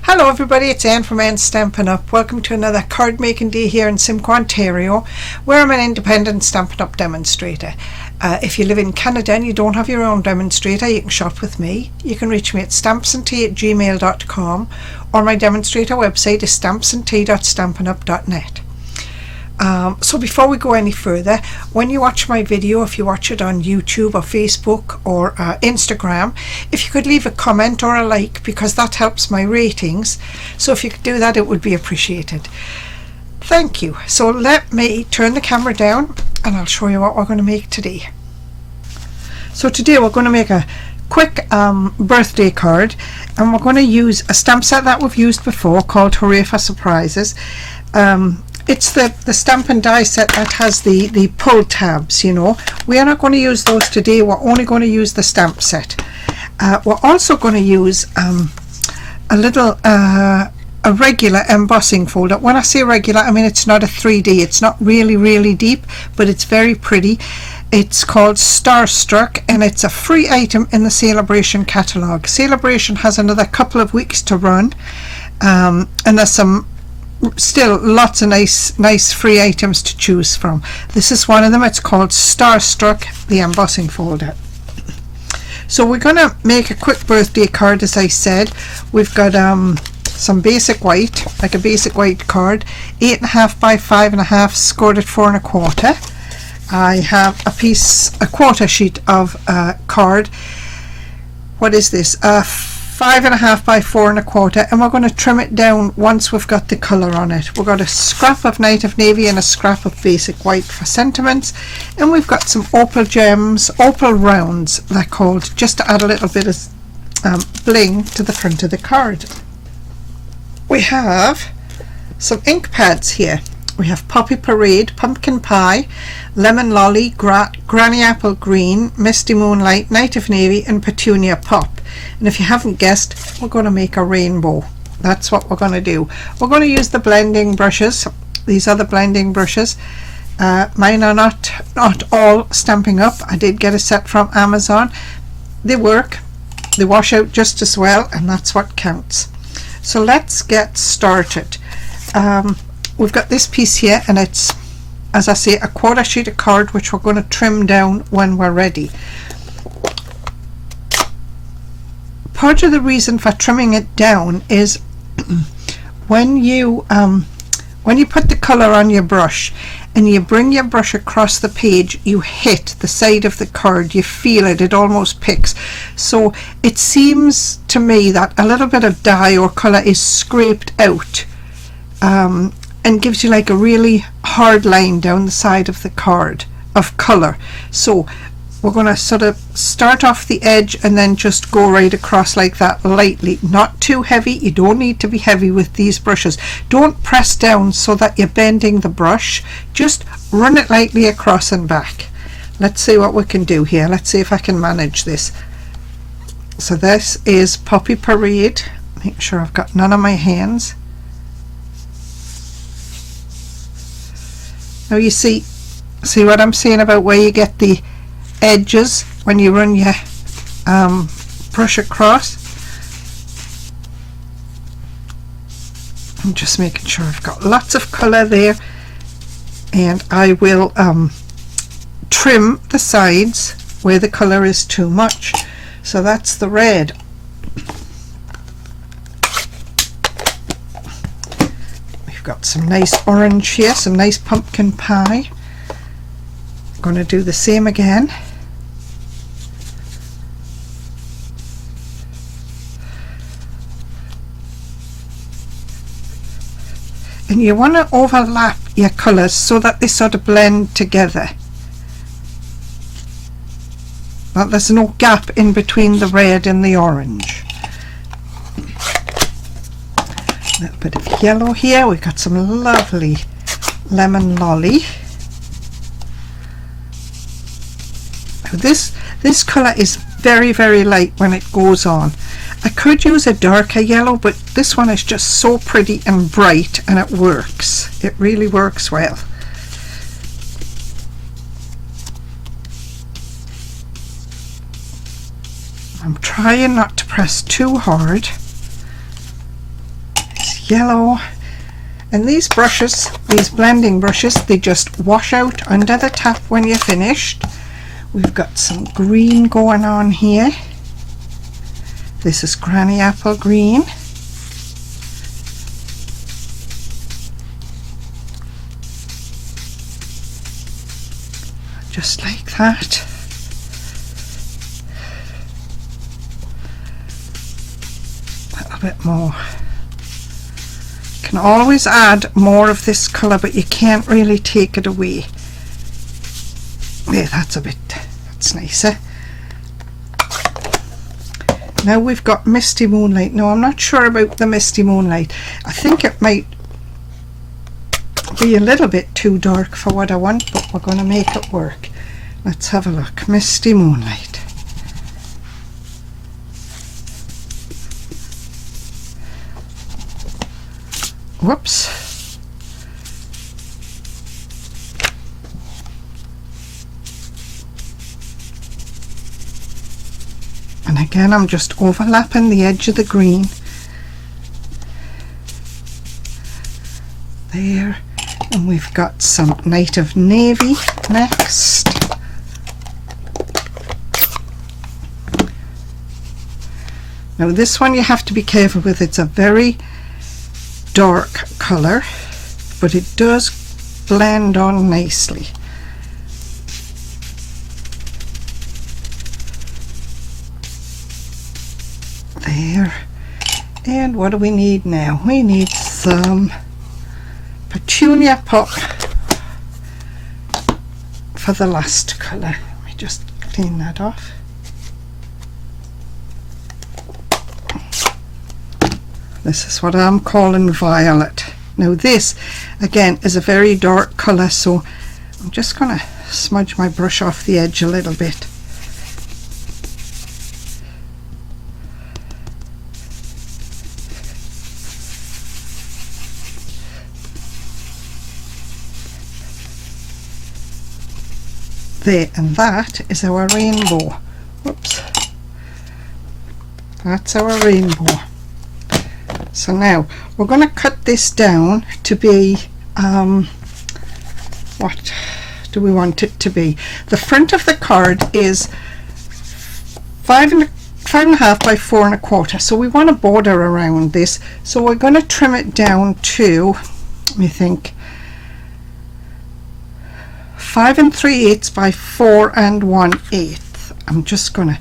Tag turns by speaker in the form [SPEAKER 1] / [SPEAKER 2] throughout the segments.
[SPEAKER 1] Hello everybody, it's Anne from Stampin' Up. Welcome to another card making day here in Simcoe, Ontario, where I'm an independent Stampin' Up demonstrator. If you live in Canada and you don't have your own demonstrator, you can shop with me. You can reach me at StampsNTea@gmail.com, or my demonstrator website is StampsNTea.stampinup.net. So before we go any further, when you watch my video, if you watch it on YouTube or Facebook or Instagram, if you could leave a comment or a like, because that helps my ratings. So if you could do that, it would be appreciated. Thank you. So let me turn the camera down and I'll show you what we're going to make today. So today we're going to make a quick birthday card, and we're going to use a stamp set that we've used before called Hooray for Surprises. It's the Stampin' Die set that has the pull tabs, you know. We are not going to use those today. We're only going to use the stamp set. We're also going to use a regular embossing folder. When I say regular, I mean it's not a 3D. It's not really deep, but it's very pretty. It's called Starstruck, and it's a free item in the Celebration catalogue. Celebration has another couple of weeks to run, and there's still lots of nice free items to choose from. This is one of them. It's called Starstruck, the embossing folder. So we're going to make a quick birthday card. As I said, we've got some basic white, like a basic white card, 8.5 by 5.5, scored at 4 1/4. I have a quarter sheet of card. What is this? 5.5 by 4 1/4, and we're going to trim it down once we've got the colour on it. We've got a scrap of Native Navy and a scrap of basic white for sentiments, and we've got some opal gems, opal rounds they're called, just to add a little bit of bling to the front of the card. We have some ink pads here. We have Poppy Parade, Pumpkin Pie, Lemon Lolly, Granny Apple Green, Misty Moonlight, Native Navy, and Petunia Pop. And if you haven't guessed, we're going to make a rainbow. That's what we're going to do. We're going to use the blending brushes. These are the blending brushes. Mine are not all Stampin' Up. I did get a set from Amazon. They work. They wash out just as well, and that's what counts. So let's get started. We've got this piece here, and it's, as I say, a quarter sheet of card, which we're going to trim down when we're ready. Part of the reason for trimming it down is when you put the colour on your brush and you bring your brush across the page, you hit the side of the card, you feel it, it almost picks. So it seems to me that a little bit of dye or colour is scraped out, and gives you like a really hard line down the side of the card of colour. So we're going to sort of start off the edge and then just go right across like that, lightly, not too heavy. You don't need to be heavy with these brushes. Don't press down so that you're bending the brush. Just run it lightly across and back. Let's see what we can do here. Let's see if I can manage this. So this is Poppy Parade. Make sure I've got none on my hands. Now you see what I'm saying about where you get the edges when you run your brush across. I'm just making sure I've got lots of colour there, and I will trim the sides where the colour is too much. So that's the red. Got some nice orange here, some nice pumpkin pie. I'm going to do the same again. And you want to overlap your colours so that they sort of blend together. That there's no gap in between the red and the orange. A little bit of yellow here. We've got some lovely Lemon Lolly. Now this colour is very light when it goes on. I could use a darker yellow, but this one is just so pretty and bright, and it works. It really works well. I'm trying not to press too hard. yellow. And these brushes, these blending brushes, they just wash out under the tap when you're finished. We've got some green going on here. This is Granny Apple Green. Just like that. A little bit more. Can always add more of this colour, but you can't really take it away. Yeah, that's nicer. Now we've got Misty Moonlight. Now I'm not sure about the Misty Moonlight. I think it might be a little bit too dark for what I want, but we're going to make it work. Let's have a look. Misty Moonlight. Whoops. And again, I'm just overlapping the edge of the green. There. And we've got some Night of Navy next. Now this one you have to be careful with. It's a very dark colour, but it does blend on nicely. There. And what do we need now? We need some Petunia Pop for the last colour. Let me just clean that off. This is what I'm calling Violet. Now this again is a very dark colour, so I'm just going to smudge my brush off the edge a little bit. There, and that is our rainbow. Whoops. That's our rainbow. So now we're going to cut this down to be, what do we want it to be? The front of the card is 5.5 by 4 1/4. So we want a border around this. So we're going to trim it down to, let me think, 5 3/8 by 4 1/8. I'm just going to,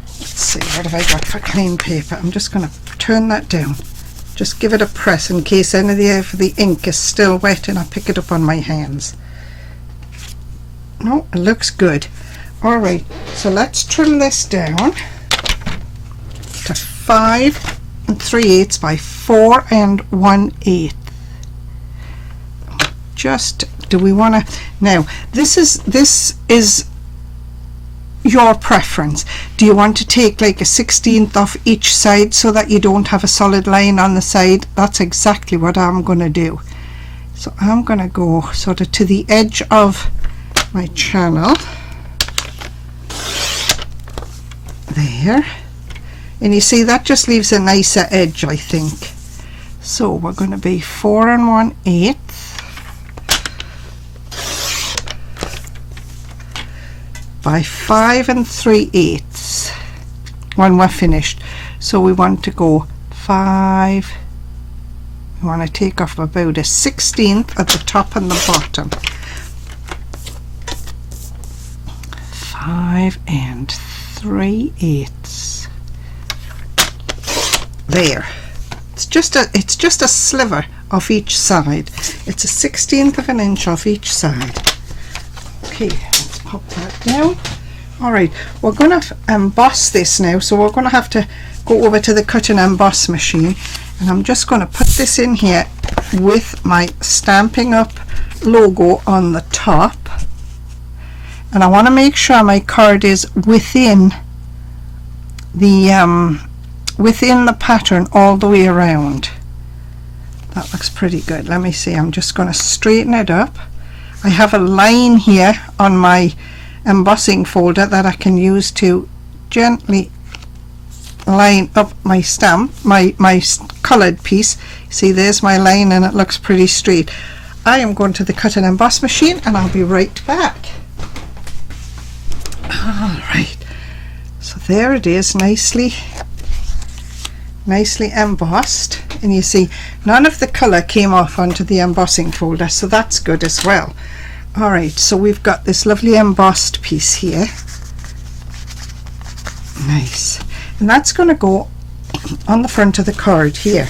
[SPEAKER 1] let's see, what have I got for clean paper? I'm just going to turn that down. Just give it a press in case any of the ink is still wet and I pick it up on my hands. No, it looks good. Alright, so let's trim this down to 5 3/8 by 4 1/8. Just, do we want to, now this is your preference. Do you want to take like a 1/16 off each side so that you don't have a solid line on the side? That's exactly what I'm going to do. So I'm going to go sort of to the edge of my channel there, and you see that just leaves a nicer edge, I think. So we're going to be 4 1/8 by 5 3/8 when we're finished. So we want to go 5, we want to take off about a 1/16 at the top and the bottom. 5 3/8. There. It's just a sliver off each side. It's a 1/16 of an inch off each side. Okay, let's pop that down. Alright, we're going to emboss this now, so we're going to have to go over to the cut and emboss machine, and I'm just going to put this in here with my Stampin' Up logo on the top, and I want to make sure my card is within the pattern all the way around. That looks pretty good. Let me see, I'm just going to straighten it up. I have a line here on my embossing folder that I can use to gently line up my stamp, my coloured piece. See, there's my line and it looks pretty straight. I am going to the cut and emboss machine and I'll be right back. Alright, so there it is, nicely embossed, and you see none of the colour came off onto the embossing folder, so that's good as well. Alright, so we've got this lovely embossed piece here. Nice. And that's going to go on the front of the card here.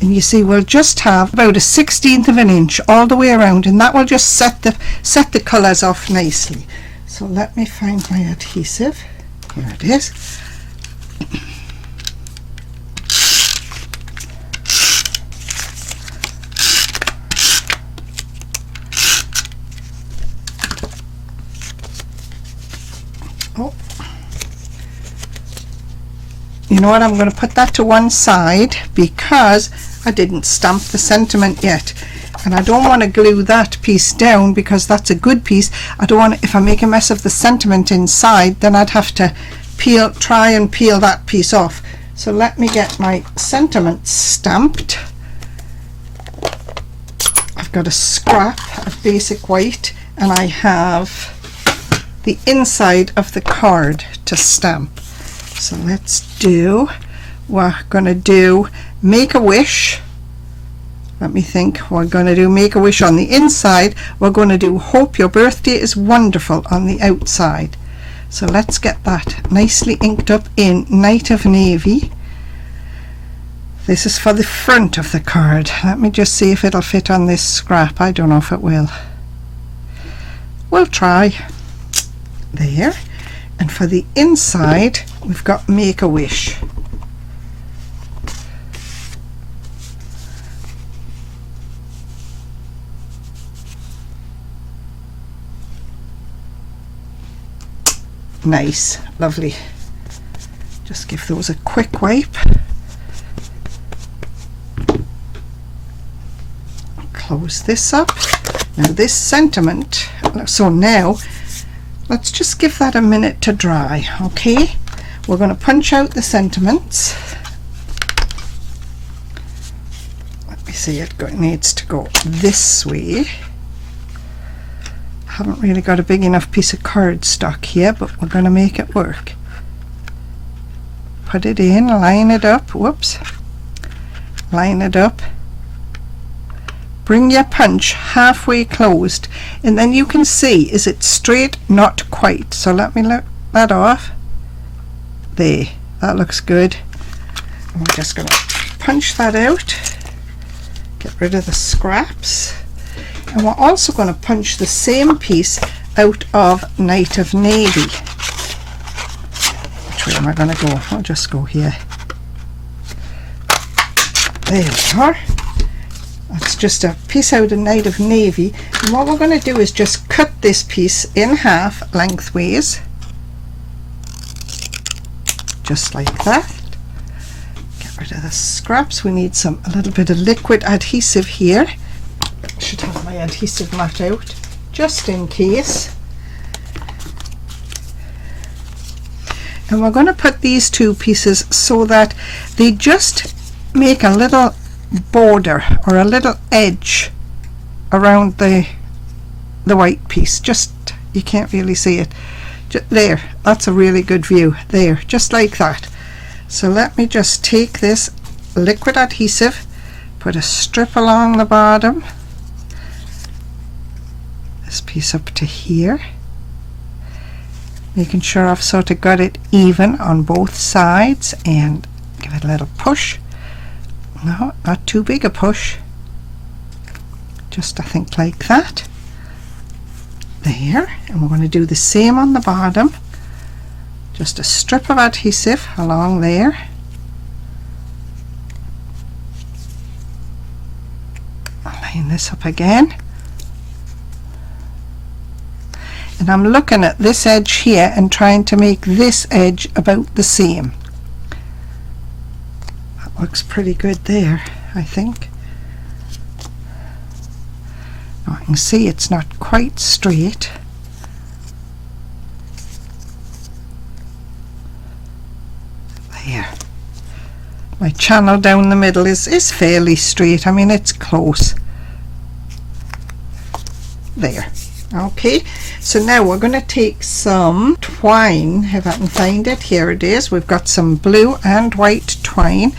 [SPEAKER 1] And you see we'll just have about a 1/16 of an inch all the way around, and that will just set the colours off nicely. So let me find my adhesive. Here it is. Oh, you know what, I'm going to put that to one side because I didn't stamp the sentiment yet, and I don't want to glue that piece down because that's a good piece. I don't want, if I make a mess of the sentiment inside, then I'd have to try and peel that piece off. So let me get my sentiment stamped. I've got a scrap of basic white and I have the inside of the card to stamp. So let's do, we're going to do Make a Wish. Let me think. We're going to do Make a Wish on the inside. We're going to do Hope Your Birthday is Wonderful on the outside. So let's get that nicely inked up in Night of Navy. This is for the front of the card. Let me just see if it'll fit on this scrap. I don't know if it will. We'll try. There. And for the inside we've got Make a Wish. Nice, lovely. Just give those a quick wipe. Close this up. Now this sentiment, so now let's just give that a minute to dry. Okay, we're going to punch out the sentiments. Let me see, it needs to go this way. Haven't really got a big enough piece of cardstock here, but we're going to make it work. Put it in, line it up, whoops, line it up, bring your punch halfway closed, and then you can see, is it straight? Not quite. So let me let that off. There, that looks good. And we're just going to punch that out, get rid of the scraps. And we're also going to punch the same piece out of Night of Navy. Which way am I going to go? I'll just go here. There we are. That's just a piece out of Night of Navy. And what we're going to do is just cut this piece in half lengthways. Just like that. Get rid of the scraps. We need a little bit of liquid adhesive here. Should have my adhesive mat out just in case. And we're going to put these two pieces so that they just make a little border or a little edge around the white piece. Just, you can't really see it. There, that's a really good view. There, just like that. So let me just take this liquid adhesive, put a strip along the bottom, this piece up to here, making sure I've sort of got it even on both sides, and give it a little push. No, not too big a push, just I think like that. There, and we're going to do the same on the bottom. Just a strip of adhesive along there. I'll line this up again. And I'm looking at this edge here and trying to make this edge about the same. That looks pretty good there, I think. Now I can see it's not quite straight. There. My channel down the middle is fairly straight. I mean, it's close. There. Okay, so now we're going to take some twine, if I can find it. Here it is. We've got some blue and white twine.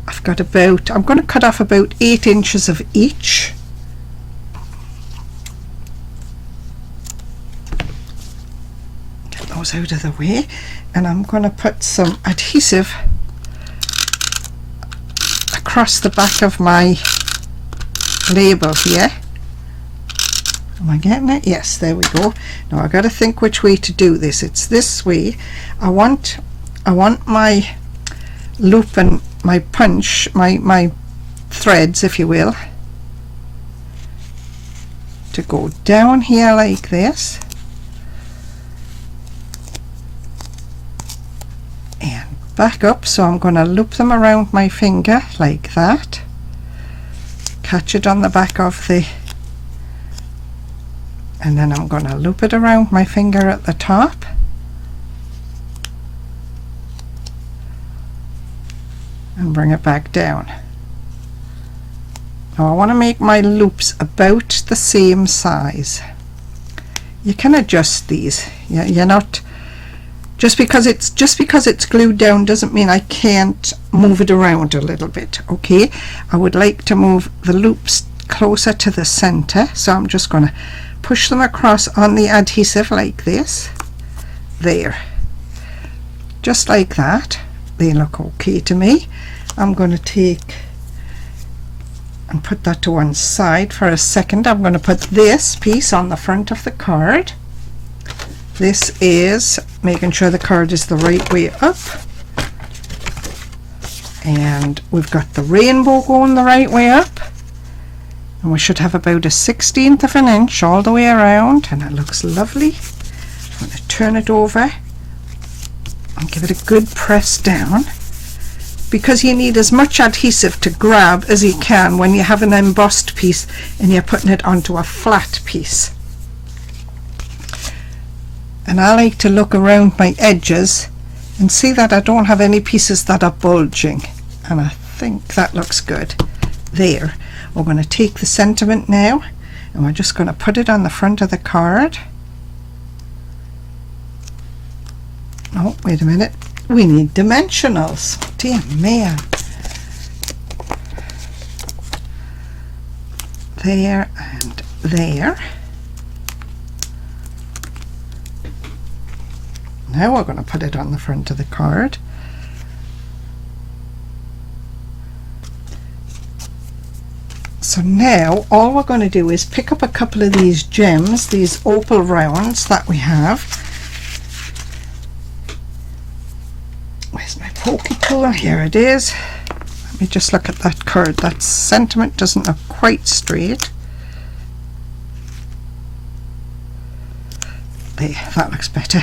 [SPEAKER 1] I've got about, I'm going to cut off about 8 inches of each. Get those out of the way, and I'm going to put some adhesive across the back of my label here. Am I getting it? Yes, there we go. Now I got to think which way to do this. It's this way. I want my loop and my punch, my threads, if you will, to go down here like this, and back up. So I'm going to loop them around my finger like that, catch it on the back of the, and then I'm going to loop it around my finger at the top, and bring it back down. Now I want to make my loops about the same size. You can adjust these. You're not, just because it's glued down doesn't mean I can't move it around a little bit. Okay, I would like to move the loops closer to the center, so I'm just going to push them across on the adhesive like this. There, just like that. They look okay to me. I'm going to take and put that to one side for a second. I'm going to put this piece on the front of the card. This is making sure the card is the right way up, and we've got the rainbow going the right way up, and we should have about 1/16 of an inch all the way around, and it looks lovely. I'm going to turn it over and give it a good press down, because you need as much adhesive to grab as you can when you have an embossed piece and you're putting it onto a flat piece. And I like to look around my edges and see that I don't have any pieces that are bulging, and I think that looks good. There, we're going to take the sentiment now, and we're just going to put it on the front of the card. Oh, wait a minute, we need dimensionals. Dear me. There and there. Now we're going to put it on the front of the card. So now all we're going to do is pick up a couple of these gems, these opal rounds that we have. Where's my pokey tool? Here it is. Let me just look at that card. That sentiment doesn't look quite straight. There, that looks better.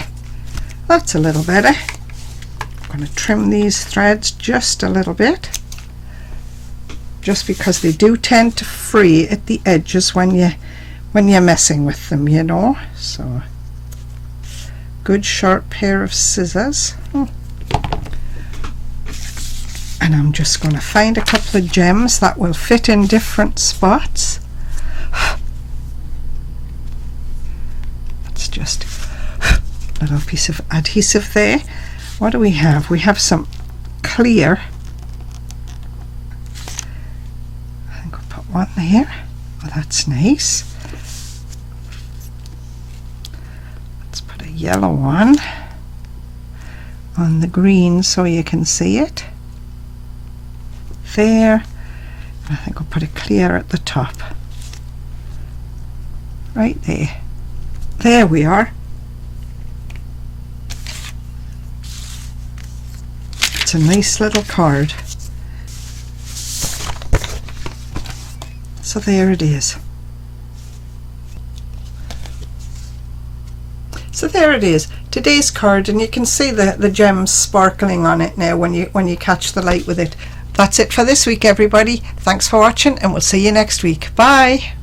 [SPEAKER 1] That's a little better. I'm going to trim these threads just a little bit, just because they do tend to fray at the edges when you're messing with them, you know. So good sharp pair of scissors. And I'm just going to find a couple of gems that will fit in different spots. That's just a little piece of adhesive there. What do we have? We have some clear. I think we'll put one there. Well, that's nice. Let's put a yellow one on the green so you can see it. There. I think we'll put a clear at the top. Right there. There we are. It's a nice little card. So there it is. So there it is, today's card, and you can see the gems sparkling on it now when you catch the light with it. That's it for this week, everybody. Thanks for watching, and we'll see you next week. Bye.